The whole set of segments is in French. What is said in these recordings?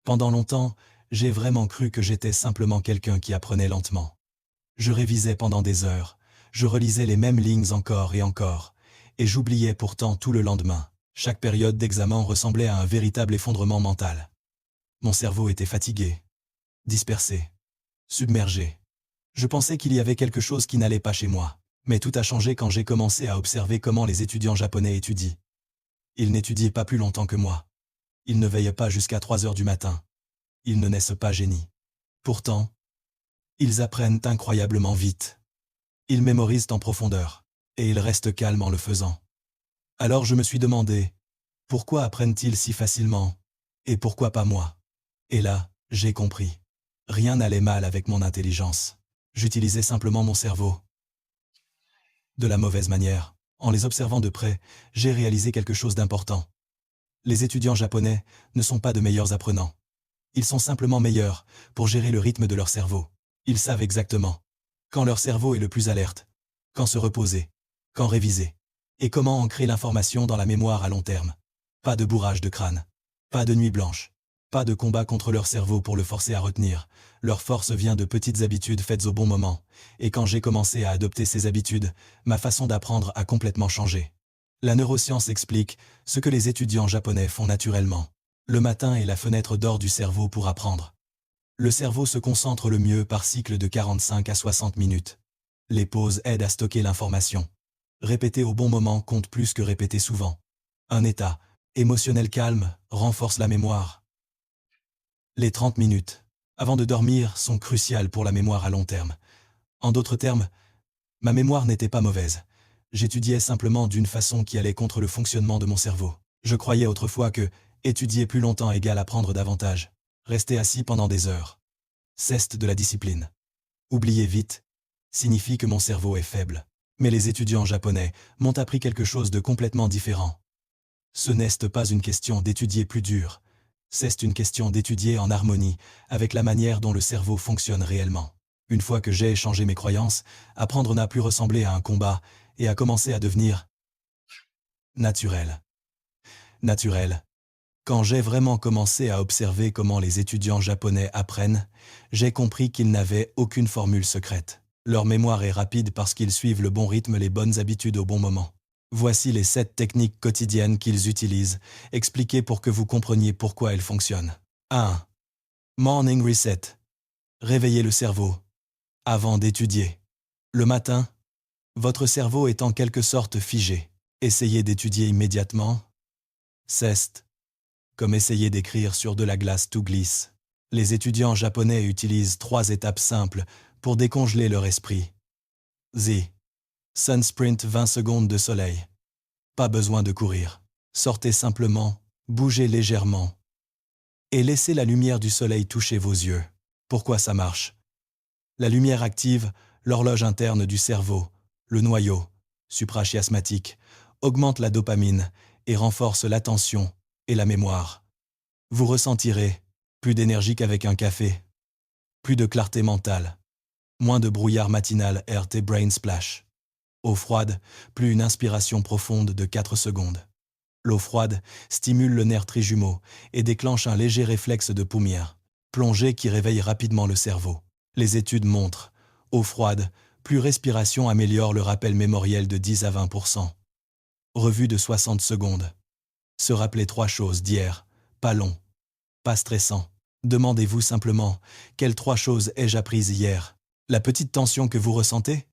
Pendant longtemps, j'ai vraiment cru que j'étais simplement quelqu'un qui apprenait lentement. Je révisais pendant des heures, je relisais les mêmes lignes encore et encore, et j'oubliais pourtant tout le lendemain. Chaque période d'examen ressemblait à un véritable effondrement mental. Mon cerveau était fatigué, dispersé, submergé. Je pensais qu'il y avait quelque chose qui n'allait pas chez moi. Mais tout a changé quand j'ai commencé à observer comment les étudiants japonais étudient. Ils n'étudient pas plus longtemps que moi. Ils ne veillent pas jusqu'à 3 heures du matin. Ils ne naissent pas génies. Pourtant, ils apprennent incroyablement vite. Ils mémorisent en profondeur. Et ils restent calmes en le faisant. Alors je me suis demandé, pourquoi apprennent-ils si facilement? Et pourquoi pas moi? Et là, j'ai compris. Rien n'allait mal avec mon intelligence. J'utilisais simplement mon cerveau. De la mauvaise manière. En les observant de près, j'ai réalisé quelque chose d'important. Les étudiants japonais ne sont pas de meilleurs apprenants. Ils sont simplement meilleurs pour gérer le rythme de leur cerveau. Ils savent exactement quand leur cerveau est le plus alerte, quand se reposer, quand réviser, et comment ancrer l'information dans la mémoire à long terme. Pas de bourrage de crâne, pas de nuit blanche, pas de combat contre leur cerveau pour le forcer à retenir. Leur force vient de petites habitudes faites au bon moment, et quand j'ai commencé à adopter ces habitudes, ma façon d'apprendre a complètement changé. La neuroscience explique ce que les étudiants japonais font naturellement. Le matin est la fenêtre d'or du cerveau pour apprendre. Le cerveau se concentre le mieux par cycle de 45 à 60 minutes. Les pauses aident à stocker l'information. Répéter au bon moment compte plus que répéter souvent. Un état émotionnel calme renforce la mémoire. Les 30 minutes avant de dormir sont cruciales pour la mémoire à long terme. En d'autres termes, ma mémoire n'était pas mauvaise. J'étudiais simplement d'une façon qui allait contre le fonctionnement de mon cerveau. Je croyais autrefois que étudier plus longtemps égale apprendre davantage. Rester assis pendant des heures. Ceste de la discipline. Oublier vite signifie que mon cerveau est faible. Mais les étudiants japonais m'ont appris quelque chose de complètement différent. Ce n'est pas une question d'étudier plus dur. C'est une question d'étudier en harmonie avec la manière dont le cerveau fonctionne réellement. Une fois que j'ai échangé mes croyances, apprendre n'a plus ressemblé à un combat et a commencé à devenir naturel. Naturel. Quand j'ai vraiment commencé à observer comment les étudiants japonais apprennent, j'ai compris qu'ils n'avaient aucune formule secrète. Leur mémoire est rapide parce qu'ils suivent le bon rythme, les bonnes habitudes au bon moment. Voici les 7 techniques quotidiennes qu'ils utilisent, expliquées pour que vous compreniez pourquoi elles fonctionnent. 1. Morning Reset. Réveillez le cerveau. Avant d'étudier. Le matin, votre cerveau est en quelque sorte figé. Essayez d'étudier immédiatement. C'est comme essayer d'écrire sur de la glace tout glisse. Les étudiants japonais utilisent 3 étapes simples pour décongeler leur esprit. Z. Sun Sprint 20 secondes de soleil. Pas besoin de courir. Sortez simplement, bougez légèrement. Et laissez la lumière du soleil toucher vos yeux. Pourquoi ça marche? La lumière active l'horloge interne du cerveau, le noyau, suprachiasmatique, augmente la dopamine et renforce l'attention et la mémoire. Vous ressentirez plus d'énergie qu'avec un café, plus de clarté mentale, moins de brouillard matinal RT Brain Splash. Eau froide, plus une inspiration profonde de 4 secondes. L'eau froide stimule le nerf trijumeau et déclenche un léger réflexe de paumière, plongée qui réveille rapidement le cerveau. Les études montrent, eau froide, plus respiration améliore le rappel mémoriel de 10 à 20%. Revue de 60 secondes. Se rappeler 3 choses d'hier, pas long, pas stressant. Demandez-vous simplement, quelles 3 choses ai-je apprises hier? La petite tension que vous ressentez?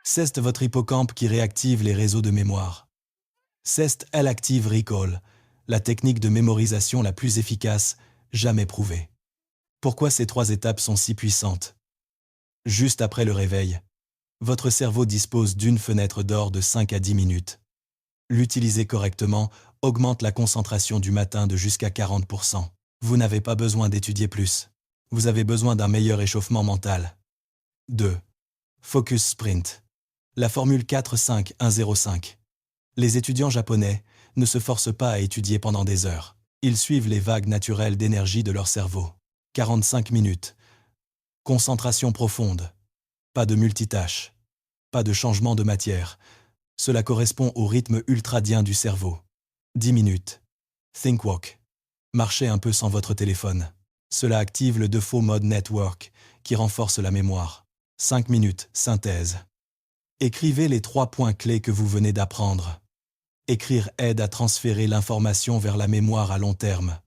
C'est votre hippocampe qui réactive les réseaux de mémoire. C'est l'Active Recall, la technique de mémorisation la plus efficace jamais prouvée. Pourquoi ces 3 étapes sont si puissantes? Juste après le réveil, votre cerveau dispose d'une fenêtre d'or de 5 à 10 minutes. L'utiliser correctement augmente la concentration du matin de jusqu'à 40%. Vous n'avez pas besoin d'étudier plus. Vous avez besoin d'un meilleur échauffement mental. 2. Focus Sprint. La formule 4-5-1-0-5. Les étudiants japonais ne se forcent pas à étudier pendant des heures. Ils suivent les vagues naturelles d'énergie de leur cerveau. 45 minutes. Concentration profonde. Pas de multitâche. Pas de changement de matière. Cela correspond au rythme ultradien du cerveau. 10 minutes. Think Walk. Marchez un peu sans votre téléphone. Cela active le Default Mode Network, qui renforce la mémoire. 5 minutes, synthèse. Écrivez les 3 points clés que vous venez d'apprendre. Écrire aide à transférer l'information vers la mémoire à long terme.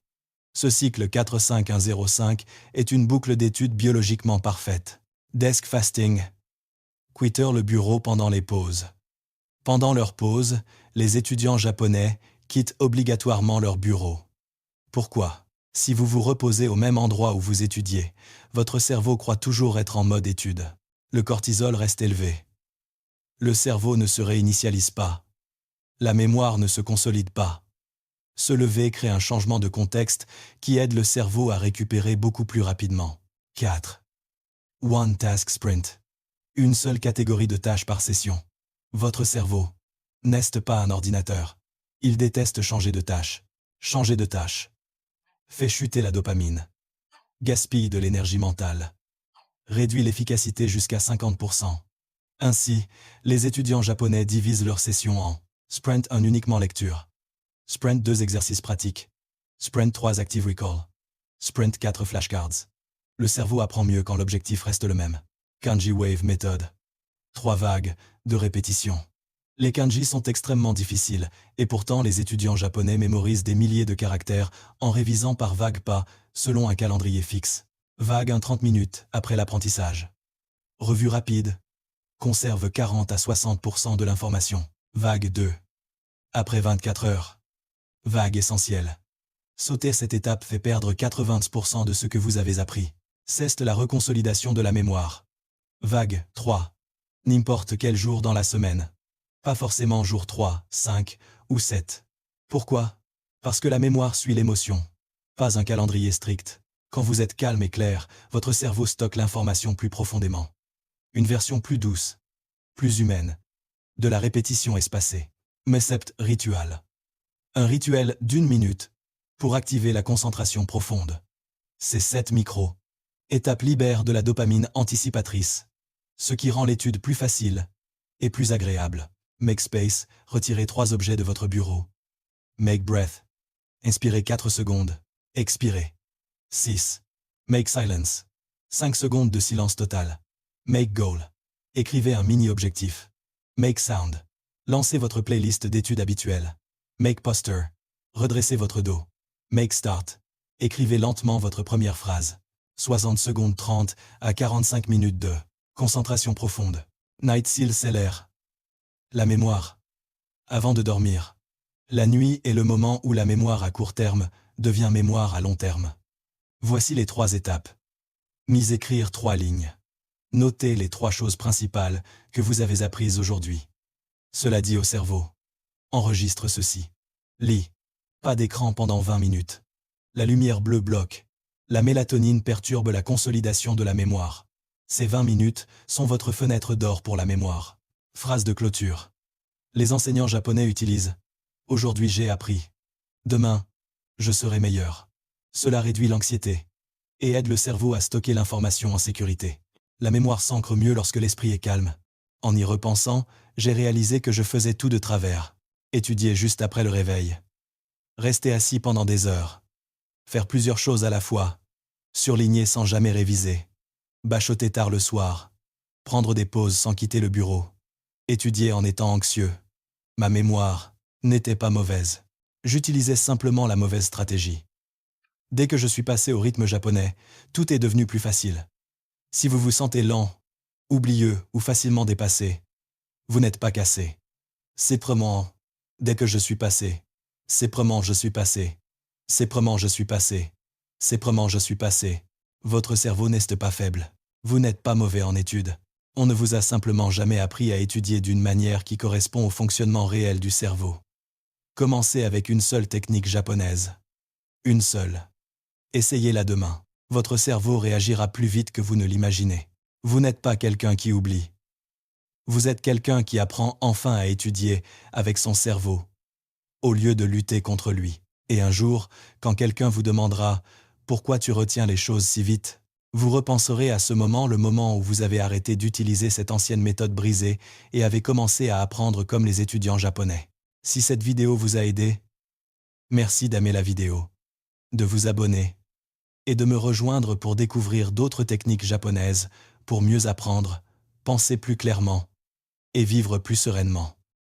Ce cycle 45105 est une boucle d'études biologiquement parfaite. Desk fasting. Quitter le bureau pendant les pauses. Pendant leurs pauses, les étudiants japonais quittent obligatoirement leur bureau. Pourquoi? Si vous vous reposez au même endroit où vous étudiez, votre cerveau croit toujours être en mode étude. Le cortisol reste élevé. Le cerveau ne se réinitialise pas. La mémoire ne se consolide pas. Se lever crée un changement de contexte qui aide le cerveau à récupérer beaucoup plus rapidement. 4. One Task Sprint. Une seule catégorie de tâches par session. Votre cerveau n'est pas un ordinateur. Il déteste changer de tâche. Changer de tâche fait chuter la dopamine. Gaspille de l'énergie mentale. Réduit l'efficacité jusqu'à 50%. Ainsi, les étudiants japonais divisent leurs sessions en Sprint 1 uniquement lecture, Sprint 2 exercices pratiques, Sprint 3 active recall, Sprint 4 flashcards. Le cerveau apprend mieux quand l'objectif reste le même. Kanji Wave Method. 3 vagues de répétition. Les kanji sont extrêmement difficiles, et pourtant les étudiants japonais mémorisent des milliers de caractères en révisant par vague pas, selon un calendrier fixe. Vague 1 30 minutes après l'apprentissage. Revue rapide. Conserve 40 à 60% de l'information. Vague 2. Après 24 heures. Vague essentielle. Sauter cette étape fait perdre 80% de ce que vous avez appris. C'est la reconsolidation de la mémoire. Vague 3. N'importe quel jour dans la semaine. Pas forcément jour 3, 5 ou 7. Pourquoi? Parce que la mémoire suit l'émotion. Pas un calendrier strict. Quand vous êtes calme et clair, votre cerveau stocke l'information plus profondément. Une version plus douce, plus humaine. De la répétition espacée. Mecept ritual. Un rituel d'1 minute pour activer la concentration profonde. Ces 7 micros. Étape libère de la dopamine anticipatrice, ce qui rend l'étude plus facile et plus agréable. Make space, retirez 3 objets de votre bureau. Make breath. Inspirez 4 secondes. Expirez. 6. Make silence. 5 secondes de silence total. Make goal. Écrivez un mini-objectif. Make sound. Lancez votre playlist d'études habituelles. Make posture. Redressez votre dos. Make start. Écrivez lentement votre première phrase. 60 secondes 30 à 45 minutes de concentration profonde. Night Seal Seller. La mémoire. Avant de dormir. La nuit est le moment où la mémoire à court terme devient mémoire à long terme. Voici les 3 étapes. Mise écrire 3 lignes. Notez les 3 choses principales que vous avez apprises aujourd'hui. Cela dit au cerveau. Enregistre ceci. Lis. Pas d'écran pendant 20 minutes. La lumière bleue bloque. La mélatonine perturbe la consolidation de la mémoire. Ces 20 minutes sont votre fenêtre d'or pour la mémoire. Phrase de clôture. Les enseignants japonais utilisent « Aujourd'hui j'ai appris. Demain, je serai meilleur ». Cela réduit l'anxiété et aide le cerveau à stocker l'information en sécurité. La mémoire s'ancre mieux lorsque l'esprit est calme. En y repensant, j'ai réalisé que je faisais tout de travers. Étudier juste après le réveil. Rester assis pendant des heures. Faire plusieurs choses à la fois. Surligner sans jamais réviser. Bachoter tard le soir. Prendre des pauses sans quitter le bureau. Étudier en étant anxieux. Ma mémoire n'était pas mauvaise. J'utilisais simplement la mauvaise stratégie. Dès que je suis passé au rythme japonais, tout est devenu plus facile. Si vous vous sentez lent, oublieux ou facilement dépassé, vous n'êtes pas cassé. Séprement, dès que je suis passé. Séprement je suis passé. Séprement je suis passé. Séprement je suis passé. Votre cerveau n'est pas faible. Vous n'êtes pas mauvais en études. On ne vous a simplement jamais appris à étudier d'une manière qui correspond au fonctionnement réel du cerveau. Commencez avec une seule technique japonaise. Une seule. Essayez-la demain. Votre cerveau réagira plus vite que vous ne l'imaginez. Vous n'êtes pas quelqu'un qui oublie. Vous êtes quelqu'un qui apprend enfin à étudier avec son cerveau, au lieu de lutter contre lui. Et un jour, quand quelqu'un vous demandera « Pourquoi tu retiens les choses si vite ?», vous repenserez à ce moment, le moment où vous avez arrêté d'utiliser cette ancienne méthode brisée et avez commencé à apprendre comme les étudiants japonais. Si cette vidéo vous a aidé, merci d'aimer la vidéo. de vous abonner et de me rejoindre pour découvrir d'autres techniques japonaises pour mieux apprendre, penser plus clairement et vivre plus sereinement.